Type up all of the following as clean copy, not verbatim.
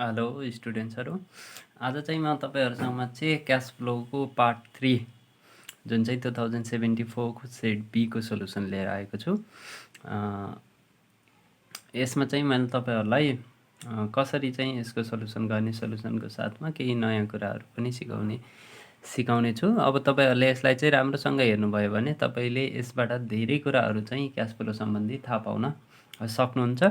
Hello स्टुडेन्ट्सहरू। आज चाहिँ म तपाईँहरूसँग चाहिँ क्यास फ्लोको पार्ट 3 जुन चाहिँ 2074को सेट बीको सोल्युसन लिएर आएको छु। यसमा चाहिँ मैले तपाईँहरूलाई कसरी चाहिँ यसको सोल्युसन गर्ने, सोल्युसनको साथमा केही नयाँ कुराहरू पनि सिकाउने छु। अब तपाईँहरूले यसलाई चाहिँ राम्रोसँग हेर्नुभयो भने तपाईँले यसबाट धेरै कुराहरू चाहिँ क्यास फ्लो सम्बन्धी थाहा पाउन सक्नुहुन्छ।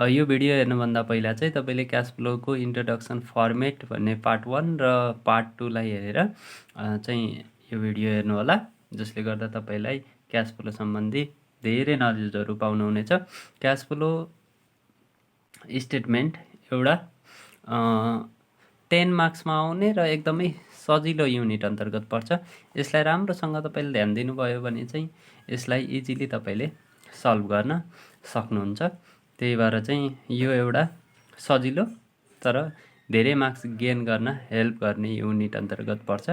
यो भिडियो हेर्नुभन्दा पहिला चाहिँ तपाईँले क्यास फ्लोको इन्ट्रोडक्सन फर्मेट भन्ने पार्ट 1 र पार्ट 2 लाई हेरेर चाहिँ यो भिडियो हेर्नु होला, जसले गर्दा तपाईँलाई क्यास फ्लो सम्बन्धी धेरै नलेजहरू पाउनुहुनेछ। क्यास फ्लो स्टेटमेन्ट एउटा 10 मार्क्समा आउने र एकदमै सजिलो युनिट अन्तर्गत पर्छ। यसलाई राम्रोसँग तपाईँले ध्यान दिनुभयो भने चाहिँ यसलाई इजिली तपाईँले सल्भ गर्न सक्नुहुन्छ। त्यही भएर चाहिँ यो एउटा सजिलो तर धेरै मार्क्स गेन गर्न हेल्प गर्ने युनिट अन्तर्गत पर्छ।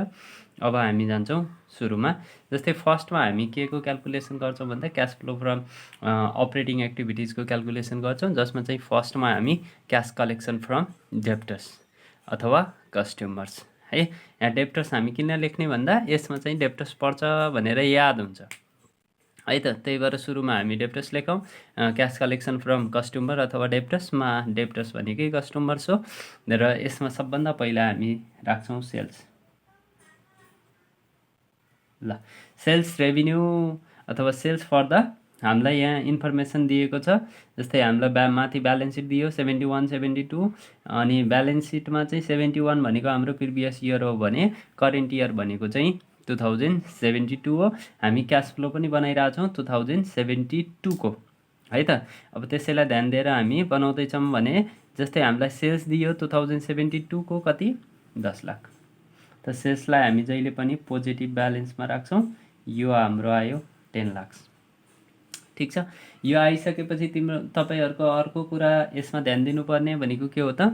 अब हामी जान्छौँ सुरुमा। जस्तै फर्स्टमा हामी के को क्यालकुलेसन गर्छौँ भन्दा क्यास फ्लो फ्रम अपरेटिङ एक्टिभिटिजको क्यालकुलेसन गर्छौँ, जसमा चाहिँ फर्स्टमा हामी क्यास कलेक्सन फ्रम डेप्टर्स अथवा कस्टमर्स है। यहाँ डेप्टर्स हामी किन लेख्ने भन्दा यसमा चाहिँ डेप्टर्स पर्छ भनेर याद हुन्छ है त। त्यही भएर सुरुमा हामी डेप्टर्स लेखौँ, क्यास कलेक्सन फ्रम कस्टमर अथवा डेप्टर्समा डेप्टर्स भनेकै कस्टमर्स हो र यसमा सबभन्दा पहिला हामी राख्छौँ सेल्स। ल सेल्स रेभिन्यू अथवा सेल्स फर द हामीलाई यहाँ इन्फर्मेसन दिएको छ। जस्तै हामीलाई माथि ब्यालेन्स सिट दियो 71, 72 अनि ब्यालेन्स सिटमा चाहिँ 71 भनेको हाम्रो प्रिभियस इयर हो भने करेन्ट इयर भनेको चाहिँ 2072 हो। हामी क्यास फ्लो पनि बनाइरहेछौँ 2072 को है त। अब त्यसैलाई ध्यान दिएर हामी बनाउँदैछौँ भने जस्तै हामीलाई सेल्स दियो 2072 को कति 10 लाख, त सेल्सलाई हामी जहिले पनि पोजिटिभ ब्यालेन्समा राख्छौँ। यो हाम्रो आयो 10 लाख। ठिक छ, यो आइसकेपछि तपाईँहरूको अर्को कुरा यसमा ध्यान दिनुपर्ने भनेको के हो त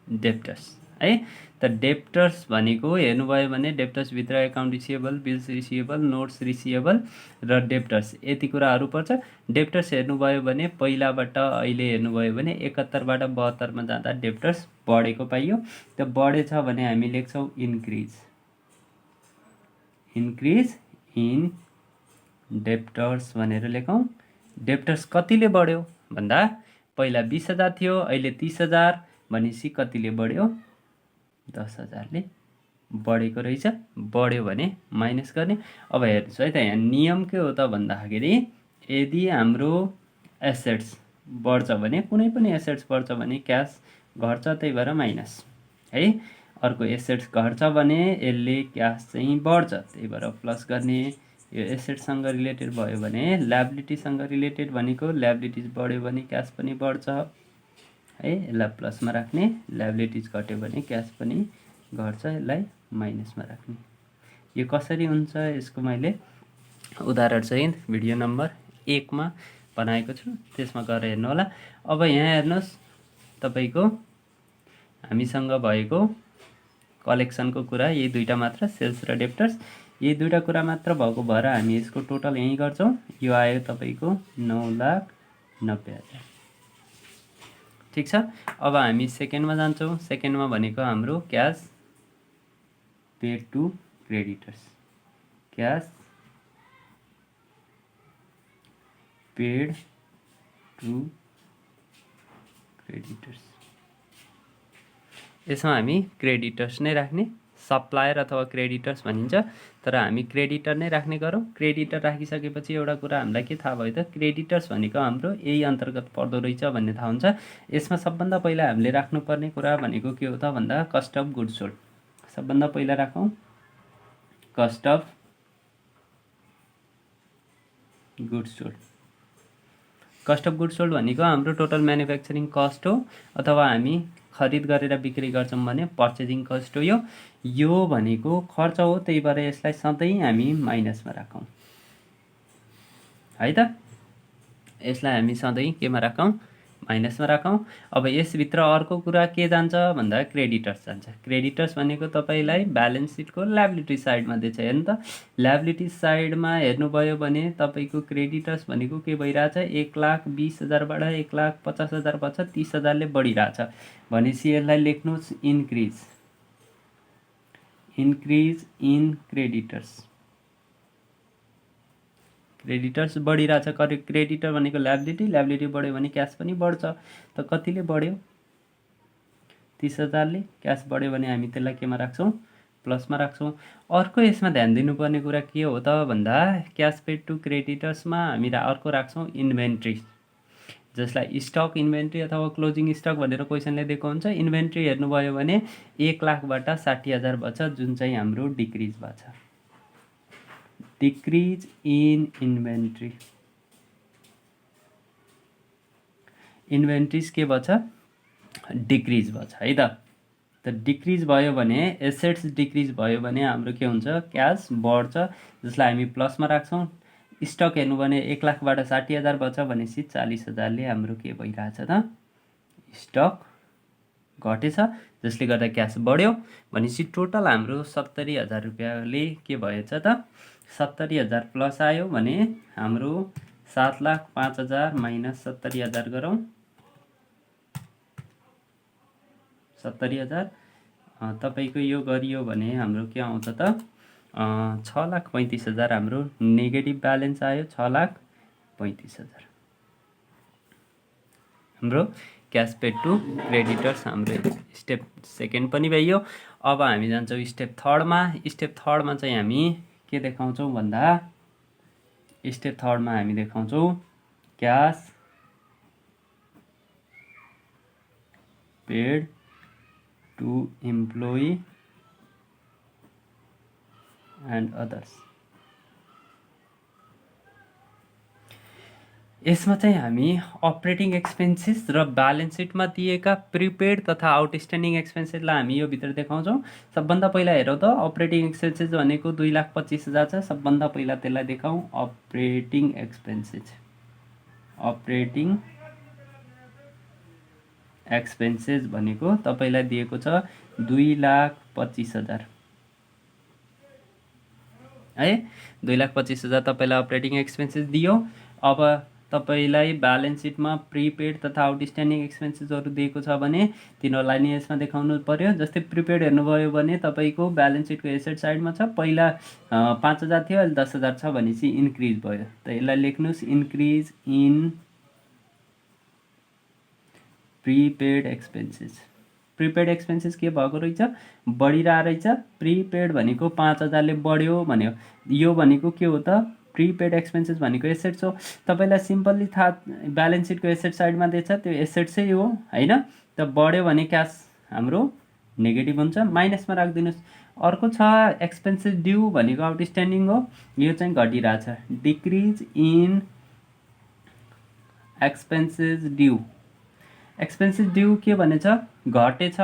डेप्टर्स है। त डेप्टर्स भनेको हेर्नुभयो भने डेप्टर्सभित्र account receivable, bills receivable, notes receivable र डेप्टर्स यति कुराहरू पर्छ। डेप्टर्स हेर्नुभयो भने पहिलाबाट अहिले हेर्नुभयो भने 71बाट 72मा जाँदा डेप्टर्स बढेको पाइयो। त्यो बढेछ भने हामी लेख्छौँ इन्क्रिज इन डेप्टर्स भनेर लेखौँ। डेप्टर्स कतिले बढ्यो भन्दा पहिला 20,000 थियो, अहिले 30,000 भनेपछि कतिले बढ्यो 10,000ले बढेको रहेछ। बढ्यो भने माइनस गर्ने। अब हेर्नुहोस् है त, यहाँ नियम के हो त भन्दाखेरि यदि हाम्रो एसेट्स बढ्छ भने कुनै पनि एसेट्स बढ्छ भने क्यास घट्छ, त्यही भएर माइनस है। अर्को एसेट्स घट्छ भने यसले क्यास चाहिँ बढ्छ, त्यही भएर प्लस गर्ने। यो एसेट्ससँग रिलेटेड भयो भने ल्याबिलिटीसँग रिलेटेड भनेको ल्याबिलिटिज बढ्यो भने क्यास पनि बढ्छ है, यसलाई प्लसमा राख्ने। ल्याबिलिटिज घट्यो भने क्यास पनि घट्छ, यसलाई माइनसमा राख्ने। यो कसरी हुन्छ यसको मैले उदाहरण सहित भिडियो नम्बर 1 मा बनाएको छु, त्यसमा गएर हेर्नु होला। अब यहाँ हेर्नुहोस् तपाईँको हामीसँग भएको कलेक्सनको कुरा यही दुईवटा मात्र, सेल्स र डेप्टर्स। यही दुईवटा कुरा मात्र भएको भएर हामी यसको टोटल यहीँ गर्छौँ। यो आयो तपाईँको 9,90,000। ठिक छ, अब हामी सेकेन्डमा जान्छौँ। सेकेन्डमा भनेको हाम्रो cash paid to creditors. Cash paid to creditors, यसमा हामी क्रेडिटर्स नै राख्ने। सप्लायर अथवा क्रेडिटर्स भनिन्छ, तर हामी क्रेडिटर नै राख्ने गरौँ। क्रेडिटर राखिसकेपछि एउटा कुरा हामीलाई के थाहा भयो त, क्रेडिटर्स भनेको हाम्रो यही अन्तर्गत पर्दो रहेछ भन्ने थाहा हुन्छ। यसमा सबभन्दा पहिला हामीले राख्नुपर्ने कुरा भनेको के हो त भन्दा कस्ट अफ गुड्स सोल्ड। सबभन्दा पहिला राखौँ cost of goods sold. Cost of goods sold भनेको हाम्रो टोटल म्यानुफ्याक्चरिङ कस्ट हो, अथवा हामी खरिद गरेर बिक्री गर्छौँ भने पर्चेजिङ कस्ट हो। यो भनेको खर्च हो, त्यही भएर यसलाई सधैँ हामी माइनसमा राखौँ है त। यसलाई हामी सधैँ केमा राखौँ माइनसमा राखौँ। अब यसभित्र अर्को कुरा के जान्छ भन्दा क्रेडिटर्स जान्छ। क्रेडिटर्स भनेको तपाईँलाई ब्यालेन्स सिटको ल्याबिलिटी साइडमा दिएछ हेर्नु त। ल्याबिलिटी साइडमा हेर्नुभयो भने तपाईँको क्रेडिटर्स भनेको के भइरहेछ, 1,20,000बाट 1,50,000 भएछ, 30,000ले बढिरहेछ। भनेपछि यसलाई लेख्नुहोस् इन्क्रिज इन क्रेडिटर्स। क्रेडिटर्स बढिरहेछ। क्रेडिटर भनेको ल्याबिलिटी बढ्यो भने क्यास पनि बढ्छ। त कतिले बढ्यो, 30,000ले। क्यास बढ्यो भने हामी त्यसलाई केमा राख्छौँ, प्लसमा राख्छौँ। अर्को यसमा ध्यान दिनुपर्ने कुरा के हो त भन्दा क्यास पेड टु क्रेडिटर्समा हामी अर्को राख्छौँ इन्भेन्ट्री, जसलाई स्टक इन्भेन्ट्री अथवा क्लोजिङ स्टक भनेर क्वेसनले दिएको हुन्छ। इन्भेन्ट्री हेर्नुभयो भने 1,00,000बाट 60,000 भएछ, जुन चाहिँ हाम्रो डिक्रिज भएछ। Decrease in inventory. इन्भेन्ट्रिज के भएछ, डिक्रिज भएछ है त। त डिक्रिज भयो भने, एसेट्स डिक्रिज भयो भने हाम्रो के हुन्छ, क्यास बढ्छ, जसलाई हामी प्लसमा राख्छौँ। स्टक हेर्नु भने 1,00,000बाट 60,000 भएछ भनेपछि 40,000ले हाम्रो के भइरहेछ त, स्टक घटेछ, जसले गर्दा क्यास बढ्यो। भनेपछि टोटल हाम्रो 70,000 रुपियाँले के भएछ त, 70,000 प्लस आयो भने हाम्रो 7,05,000 माइनस 70,000 गरौँ, 70,000 तपाईँको यो गरियो भने हाम्रो के आउँछ त, 6,35,000 हाम्रो नेगेटिभ ब्यालेन्स आयो। 6,35,000 हाम्रो क्यास पेड टु क्रेडिटर्स हाम्रो स्टेप सेकेन्ड पनि भइयो। अब हामी जान्छौँ स्टेप थर्डमा। स्टेप थर्डमा चाहिँ हामी के देखाउँछौँ भन्दा, स्टेप थर्डमा हामी देखाउँछौँ cash paid to employee and others. यसमा चाहिँ हामी अपरेटिङ एक्सपेन्सेस र ब्यालेन्स सिटमा दिएका प्रिपेड तथा आउटस्ट्यान्डिङ एक्सपेन्सेसलाई हामी यो भित्र देखाउँछौँ। सबभन्दा पहिला हेरौँ त, अपरेटिङ एक्सपेन्सेस भनेको 2,25,000 छ। सबभन्दा पहिला त्यसलाई देखाउँ, अपरेटिङ एक्सपेन्सेस। अपरेटिङ एक्सपेन्सेस भनेको तपाईँलाई दिएको छ 2,25,000 है। 2,25,000 तपाईँलाई अपरेटिङ एक्सपेन्सेस दियो। अब तपाईँलाई ब्यालेन्स सिटमा प्रिपेड तथा आउटस्ट्यान्डिङ एक्सपेन्सेसहरू दिएको छ भने तिनीहरूलाई नि यसमा देखाउनु पर्यो। जस्तै प्रिपेड हेर्नुभयो भने तपाईँको ब्यालेन्स सिटको एसेट साइडमा छ, पहिला 5,000 थियो, अहिले 10,000 छ भनेपछि इन्क्रिज भयो। त यसलाई लेख्नुहोस् increase in prepaid expenses. Prepaid expenses के भएको रहेछ, बढिरहेको रहेछ। प्रिपेड भनेको 5,000ले बढ्यो भन्यो। यो भनेको के हो त, प्रिपेड एक्सपेन्सेस भनेको एसेट्स हो। तपाईँलाई सिम्पल्ली थाहा, ब्यालेन्स सिटको एसेट साइडमा दिएछ, त्यो एसेट्सै हो होइन। त बढ्यो भने क्यास हाम्रो नेगेटिभ हुन्छ, माइनसमा राखिदिनुहोस्। अर्को छ एक्सपेन्सेस ड्यू भनेको आउटस्ट्यान्डिङ हो, यो चाहिँ घटिरहेछ। Decrease in expenses due. Expenses due के भनेछ, घटेछ।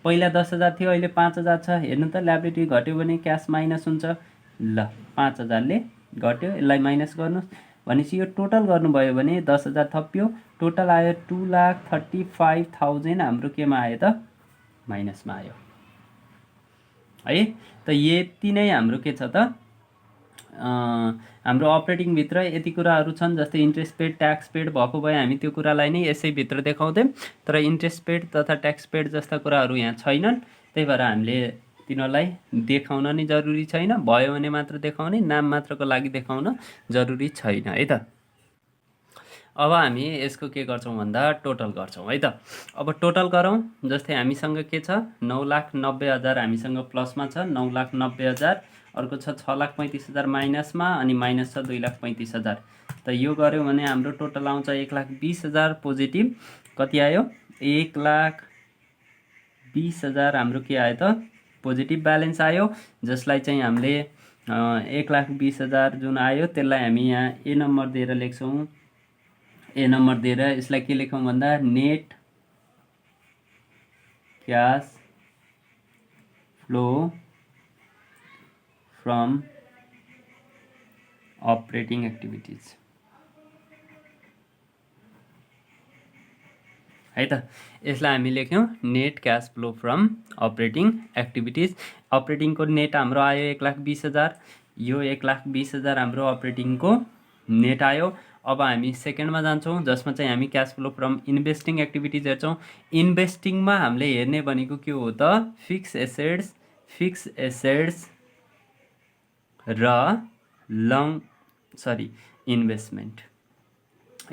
पहिला 10,000 थियो, अहिले 5,000 छ। हेर्नु त, ल्याबिलिटी घट्यो भने क्यास माइनस हुन्छ। ल 5,000ले घट्यो, यसलाई माइनस गर्नुहोस्। भनेपछि यो टोटल गर्नुभयो भने 10,000 थप्यो, टोटल आयो 2,35,000 हाम्रो केमा आयो त, माइनसमा आयो है। त यति नै हाम्रो के छ त, हाम्रो अपरेटिङभित्र यति कुराहरू छन्। जस्तै इन्ट्रेस्ट पेड, ट्याक्स पेड भएको भए हामी त्यो कुरालाई नै यसैभित्र देखाउँथ्यौँ। तर इन्ट्रेस्ट पेड तथा ट्याक्स पेड जस्ता कुराहरू यहाँ छैनन्, त्यही भएर हामीले तिनीहरूलाई देखाउन नि जरुरी छैन। भयो भने मात्र देखाउने, नाम मात्रको लागि देखाउन जरुरी छैन है त। अब हामी यसको के गर्छौँ भन्दा टोटल गर्छौँ है त। अब टोटल गरौँ। जस्तै हामीसँग के छ, 9,90,000 हामीसँग प्लसमा छ, 9,90,000। अर्को छ 6,35,000 माइनसमा, अनि माइनस छ 2,35,000। त यो गऱ्यौँ भने हाम्रो टोटल आउँछ 1,20,000 पोजिटिभ। कति आयो, 1,20,000 हाम्रो के आयो त, पोजिटिभ ब्यालेन्स आयो। जसलाई चाहिँ हामीले 1,20,000 जुन आयो त्यसलाई हामी यहाँ ए नम्बर दिएर लेख्छौँ। ए नम्बर दिएर यसलाई के लेखौँ भन्दा net cash flow from operating activities. है त। यसलाई हामी लेख्यौँ net cash flow from operating activities. अपरेटिङको नेट हाम्रो आयो 1,20,000, यो 1,20,000 हाम्रो अपरेटिङको नेट आयो। अब हामी सेकेन्डमा जान्छौँ जसमा चाहिँ हामी cash flow from investing activities हेर्छौँ। इन्भेस्टिङमा हामीले हेर्ने भनेको के हो त, फिक्स एसेट्स र इन्भेस्टमेन्ट,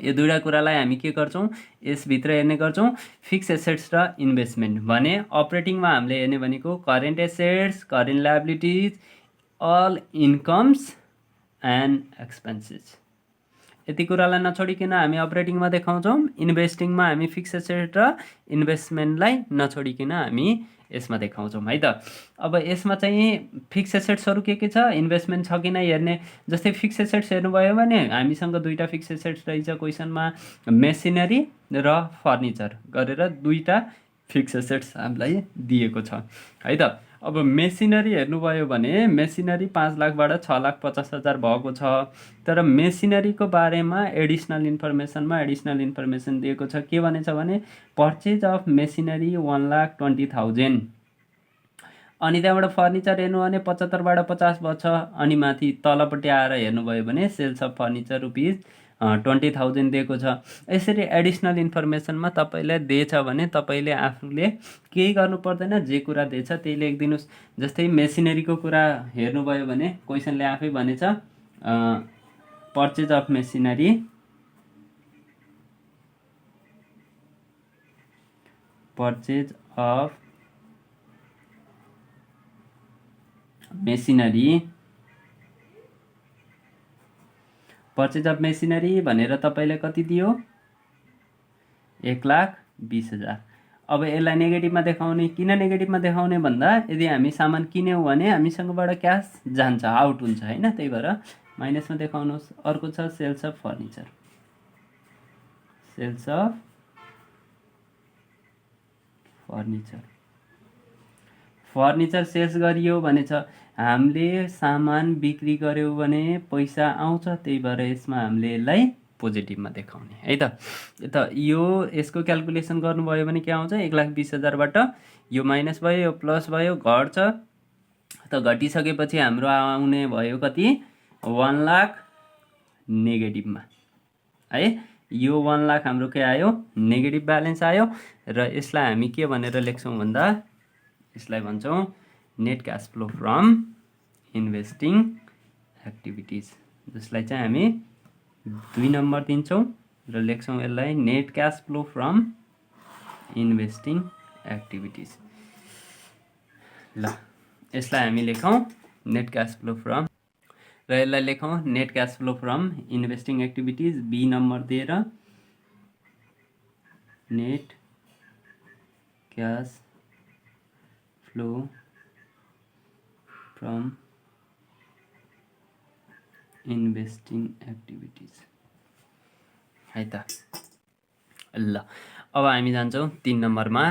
यो दुईवटा कुरालाई हामी के गर्छौँ यसभित्र हेर्ने गर्छौँ, फिक्स एसेट्स र इन्भेस्टमेन्ट। भने अपरेटिङमा हामीले हेर्ने भनेको current assets, current liabilities, all incomes and expenses. यति कुरालाई नछोडिकन हामी अपरेटिङमा देखाउँछौँ। इन्भेस्टिङमा हामी फिक्स एसेट र इन्भेस्टमेन्टलाई नछोडिकन हामी यसमा देखाउँछौँ है त। अब यसमा चाहिँ फिक्स एसेट्सहरू के छ, इन्भेस्टमेन्ट छ कि नै हेर्ने। जस्तै फिक्स एसेट्स हेर्नुभयो भने हामीसँग दुईवटा फिक्स एसेट्स रहेछ क्वेसनमा, मेसिनरी र फर्निचर गरेर दुईवटा फिक्स एसेट्स हामीलाई दिएको छ है त। अब मेसिनरी हेर्नुभयो भने मेसिनरी 5 लाखबाट 6,50,000 भएको छ। तर मेसिनरीको बारेमा एडिसनल इन्फर्मेसन दिएको छ। के भनेछ भने पर्चेज अफ मेसिनरी 1,20,000। अनि त्यहाँबाट फर्निचर हेर्नु भने 75बाट 50 भएको छ। अनि माथि तलपट्टि आएर हेर्नुभयो भने सेल्स अफ फर्निचर रुपिज 20,000 दिएको छ। यसरी एडिसनल इन्फर्मेसनमा तपाईँलाई दिएछ भने तपाईँले आफूले केही गर्नु पर्दैन, जे कुरा दिएछ त्यही लेखिदिनुहोस्। जस्तै मेसिनरीको कुरा हेर्नुभयो भने क्वेसनले आफै भनेछ purchase of machinery purchase of machinery भनेर तपाईँले कति दियो, 1,20,000। अब यसलाई नेगेटिभमा देखाउने, किन नेगेटिभमा देखाउने भन्दा यदि हामी सामान किन्यौँ भने हामीसँगबाट क्यास जान्छ, आउट हुन्छ होइन, त्यही भएर माइनसमा देखाउनुहोस्। अर्को छ सेल्स अफ फर्निचर सेल्स गरियो भने छ हामीले सामान बिक्री गर्यौँ भने पैसा आउँछ, त्यही भएर यसमा हामीले यसलाई पोजिटिभमा देखाउने है त। यो यसको क्यालकुलेसन गर्नुभयो भने के आउँछ, 1,20,000बाट यो माइनस भयो, यो प्लस भयो, घट्छ। त घटिसकेपछि हाम्रो आउने भयो कति, 1 लाख नेगेटिभमा है। यो 1 लाख हाम्रो के आयो, नेगेटिभ ब्यालेन्स आयो। र यसलाई हामी के भनेर लेख्छौँ भन्दा यसलाई भन्छौँ net cash flow from investing activities, जसलाई चाहिँ हामी 2 नम्बर दिन्छौँ र लेख्छौँ यसलाई net cash flow from investing activities. ल यसलाई हामी लेखौँ नेट क्यास फ्लो फ्रम, र यसलाई लेखौँ net cash flow from investing activities, b number दिएर net cash flow from investing activities है त। ल अब हामी जान्छौँ 3 नम्बरमा।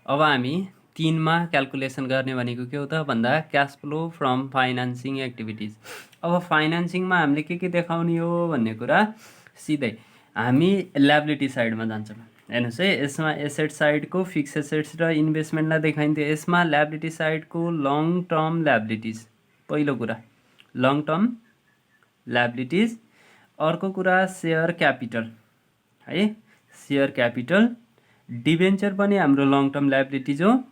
अब हामी 3मा क्यालकुलेसन गर्ने भनेको के हो त भन्दा cash flow from financing activities. अब फाइनेन्सिङमा हामीले के देखाउने हो भन्ने कुरा सिधै हामी ल्याबिलिटी साइडमा जान्छौँ। हेर्नुहोस् है, यसमा एसेट साइडको फिक्स एसेट्स र इन्भेस्टमेन्टलाई देखाइन्थ्यो। यसमा ल्याबिलिटी साइडको लङ टर्म ल्याबिलिटिज, पहिलो कुरा लङ टर्म ल्याबिलिटिज। अर्को कुरा सेयर क्यापिटल है, सेयर क्यापिटल। डिबेन्चर पनि हाम्रो लङ टर्म ल्याबिलिटिज हो,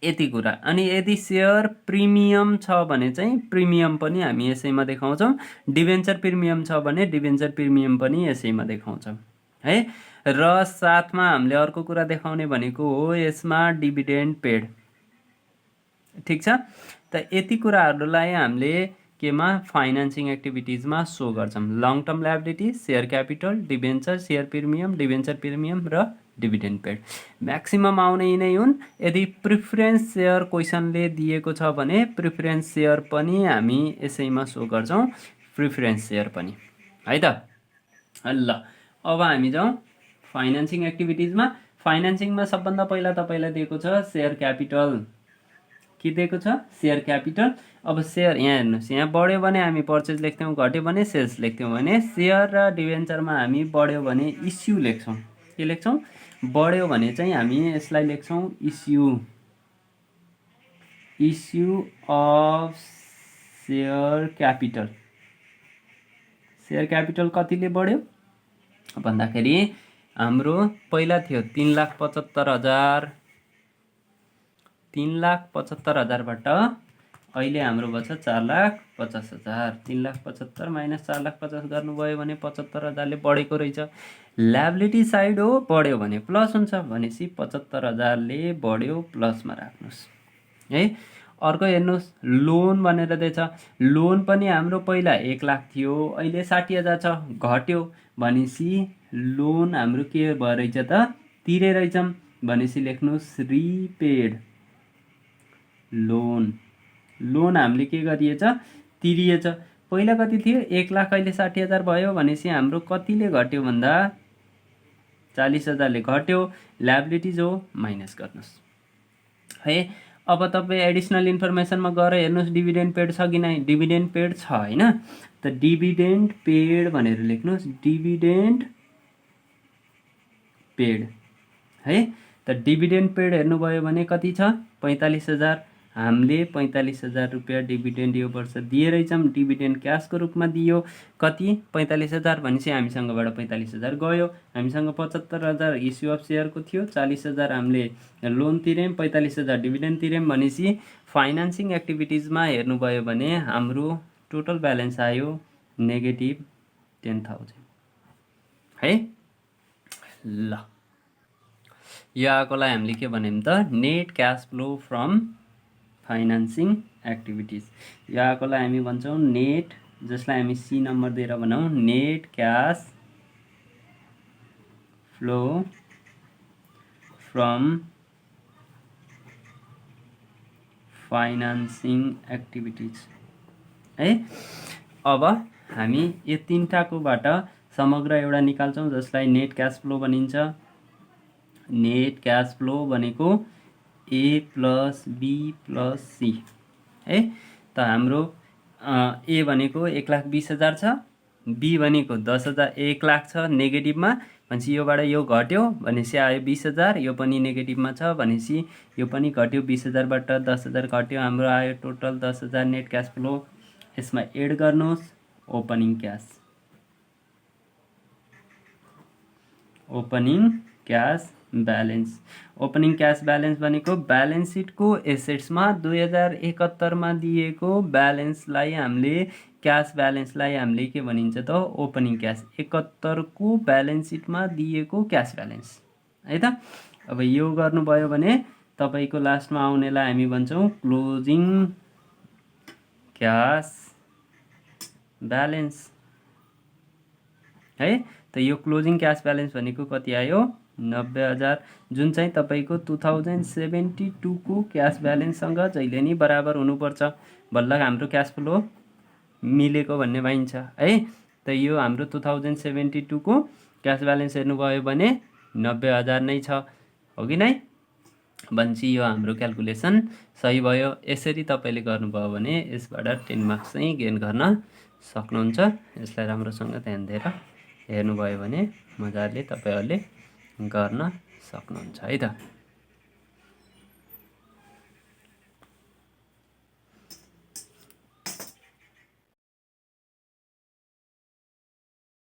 यति कुरा। अनि यदि सेयर प्रिमियम छ भने चाहिँ प्रिमियम पनि हामी यसैमा देखाउँछौँ। डिबेन्चर प्रिमियम छ भने डिबेन्चर प्रिमियम पनि यसैमा देखाउँछौँ है। र साथमा हामीले अर्को कुरा देखाउने भनेको हो यसमा डिभिडेन्ड पेड, ठिक छ। त यति कुराहरूलाई हामीले केमा, फाइनेन्सिङ एक्टिभिटिजमा सो गर्छौँ। Long term liability, share capital, debenture, share premium, debenture premium र डिभिडेन्ड पेड। म्याक्सिमम आउने यिनै हुन्। यदि प्रिफरेन्स सेयर क्वेसनले दिएको छ भने प्रिफरेन्स सेयर पनि हामी यसैमा सो गर्छौँ, प्रिफरेन्स सेयर पनि है त। ल अब हामी जाउँ फाइनेन्सिङ एक्टिभिटिजमा। फाइनेन्सिङमा सबभन्दा पहिला तपाईँलाई दिएको छ सेयर क्यापिटल। के दिएको छ, सेयर क्यापिटल। अब सेयर यहाँ हेर्नुहोस्, यहाँ बढ्यो भने हामी पर्चेज लेख्थ्यौँ, घट्यो भने सेल्स लेख्थ्यौँ भने सेयर र डिभेन्चरमा हामी बढ्यो भने इस्यु लेख्छौँ। के लेख्छौँ बढ्यो भने चाहिँ हामी यसलाई लेख्छौँ issue of share capital. Share capital कतिले बढ्यो भन्दाखेरि हाम्रो पहिला थियो 3,75,000 3,75,000बाट अहिले हाम्रो बच्छ 4,50,000। 3,75,000 माइनस 4,50,000 गर्नुभयो भने 75,000ले बढेको रहेछ। ल्याबिलिटी साइड हो बढ्यो भने प्लस हुन्छ भनेपछि 75,000ले बढ्यो प्लसमा राख्नुहोस् है। अर्को हेर्नुहोस् लोन भनेर दिएछ। लोन पनि हाम्रो पहिला 1,00,000 थियो अहिले 60,000 छ घट्यो भनेपछि लोन हाम्रो के भएछ त तिरे रहेछौँ भनेपछि लेख्नुहोस् रिपेड लोन। लोन हामीले के गरिएछ तिरिएछ। पहिला कति थियो 1,00,000 अहिले 60,000 भयो भनेपछि हाम्रो कतिले घट्यो भन्दा 40,000ले घट्यो। ल्याबिलिटिज हो माइनस गर्नुहोस् है। अब तपाईँ एडिसनल इन्फर्मेसनमा गएर हेर्नुहोस् डिभिडेन्ड पेड छ कि नै। डिभिडेन्ड पेड छ होइन त डिभिडेन्ड पेड भनेर लेख्नुहोस् डिभिडेन्ड पेड है। त डिभिडेन्ड पेड हेर्नुभयो भने कति छ 45,000। हामीले 45,000 रुपियाँ डिभिडेन्ड यो वर्ष दिए रहेछौँ। डिभिडेन्ड क्यासको रूपमा दियो कति 45,000 भनेपछि हामीसँगबाट 45,000 गयो। हामीसँग 75,000 इस्यु अफ सेयरको थियो 40,000 हामीले लोन तिर्यौँ 45,000 डिभिडेन्ड तिर्यौँ भनेपछि फाइनेन्सिङ एक्टिभिटिजमा हेर्नुभयो भने हाम्रो टोटल ब्यालेन्स आयो नेगेटिभ 10,000 है। ल यो आएकोलाई हामीले के भन्यौँ त net cash flow from financing activities. यो आएकोलाई हामी भन्छौँ नेट, जसलाई हामी सी नम्बर दिएर भनौँ net cash flow from financing activities है। अब हामी यो तीनटाकोबाट समग्र एउटा निकाल्छौँ जसलाई नेट क्यास फ्लो भनिन्छ। नेट क्यास फ्लो भनेको ए प्लस बी प्लस सी है। त हाम्रो ए भनेको 1,20,000 छ, बी भनेको 10,000 1,00,000 छ नेगेटिभमा भनेपछि योबाट यो घट्यो भनेपछि आयो 20,000। यो पनि नेगेटिभमा छ भनेपछि यो पनि घट्यो 20,000बाट 10,000 घट्यो हाम्रो आयो टोटल 10,000 नेट क्यास फ्लो। यसमा एड गर्नुहोस् opening cash balance. Opening cash balance भनेको ब्यालेन्स सिटको एसेट्समा 2071मा दिएको ब्यालेन्सलाई हामीले क्यास ब्यालेन्सलाई हामीले के भनिन्छ त ओपनिङ क्यास। 71को ब्यालेन्स सिटमा दिएको क्यास ब्यालेन्स है त। अब यो गर्नुभयो भने तपाईँको लास्टमा आउनेलाई हामी भन्छौँ क्लोजिङ क्यास ब्यालेन्स है। त यो क्लोजिङ क्यास ब्यालेन्स भनेको कति आयो 90,000 जुन चाहिँ तपाईँको 2072को क्यास ब्यालेन्ससँग जहिले नि बराबर हुनुपर्छ बल्ल हाम्रो क्यास फ्लो मिलेको भन्ने पाइन्छ है। त यो हाम्रो 2072को क्यास ब्यालेन्स हेर्नुभयो भने 90,000 नै छ हो कि नै भनेपछि यो हाम्रो क्यालकुलेसन सही भयो। यसरी तपाईँले गर्नुभयो भने यसबाट 10 मार्क्स चाहिँ गेन गर्न सक्नुहुन्छ। यसलाई राम्रोसँग ध्यान दिएर हेर्नुभयो भने मजाले तपाईँहरूले गर्न सक्नुहुन्छ है त।